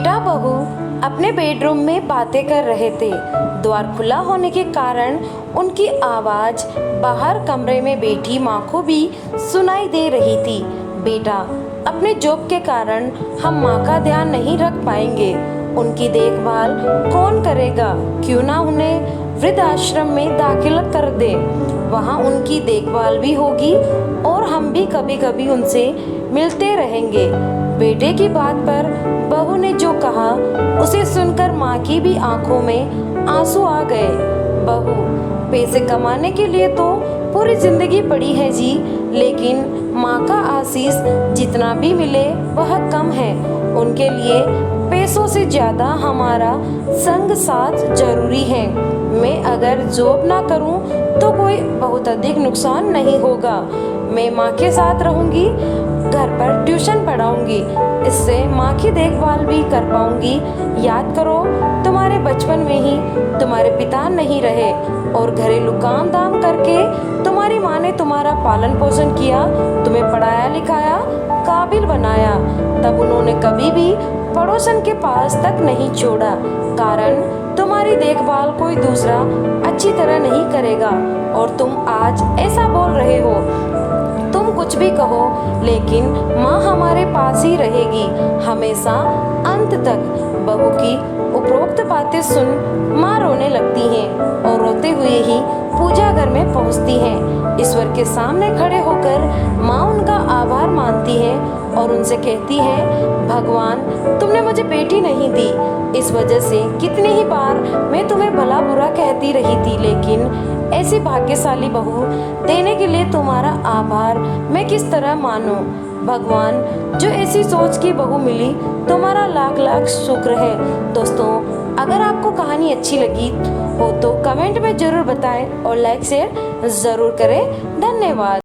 बेटा बहू अपने बेडरूम में बातें कर रहे थे। द्वार खुला होने के कारण उनकी आवाज बाहर कमरे में बैठी माँ को भी सुनाई दे रही थी। बेटा, अपने जॉब के कारण हम माँ का ध्यान नहीं रख पाएंगे। उनकी देखभाल कौन करेगा? क्यों ना उन्हें वृद्धाश्रम में दाखिल कर दे। वहाँ उनकी देखभाल भी होगी और हम भी कभी कभी उनसे मिलते रहेंगे। बेटे की बात पर बहू ने जो कहा उसे सुनकर माँ की भी आंखों में आंसू आ गए। बहू, पैसे कमाने के लिए तो पूरी जिंदगी पड़ी है जी, लेकिन माँ का आशीष जितना भी मिले वह कम है। उनके लिए पैसों से ज्यादा हमारा संग साथ जरूरी है। मैं अगर जॉब ना करूं तो कोई बहुत अधिक नुकसान नहीं होगा। मैं माँ के साथ रहूंगी, घर पर ट्यूशन पढ़ाऊंगी, इससे माँ की देखभाल भी कर पाऊंगी। याद करो, तुम्हारे बचपन में ही तुम्हारे पिता नहीं रहे और घरेलू काम दाम करके तुम्हारी माँ ने तुम्हारा पालन पोषण किया, तुम्हें पढ़ाया लिखाया, काबिल बनाया। तब उन्होंने कभी भी पड़ोसन के पास तक नहीं छोड़ा, कारण तुम्हारी देखभाल कोई दूसरा अच्छी तरह नहीं करेगा। और तुम आज ऐसा बोल रहे हो। तुम कुछ भी कहो, लेकिन माँ हमारे पास ही रहेगी हमेशा अंत तक। बहू की उपरोक्त बातें सुन माँ रोने लगती हैं और रोते हुए ही पूजा घर में पहुँचती हैं। ईश्वर के सामने खड़े होकर माँ उनका आभार मानती है और उनसे कहती है, भगवान, तुमने मुझे बेटी नहीं दी, इस वजह से कितनी ही बार मैं तुम्हें भला बुरा कहती रही थी, लेकिन ऐसी भाग्यशाली बहू देने के लिए तुम्हारा आभार मैं किस तरह मानूं। भगवान, जो ऐसी सोच की बहू मिली, तुम्हारा लाख लाख शुक्र है। दोस्तों, अगर आपको कहानी अच्छी लगी हो तो कमेंट में जरूर बताएं और लाइक शेयर जरूर करें। धन्यवाद।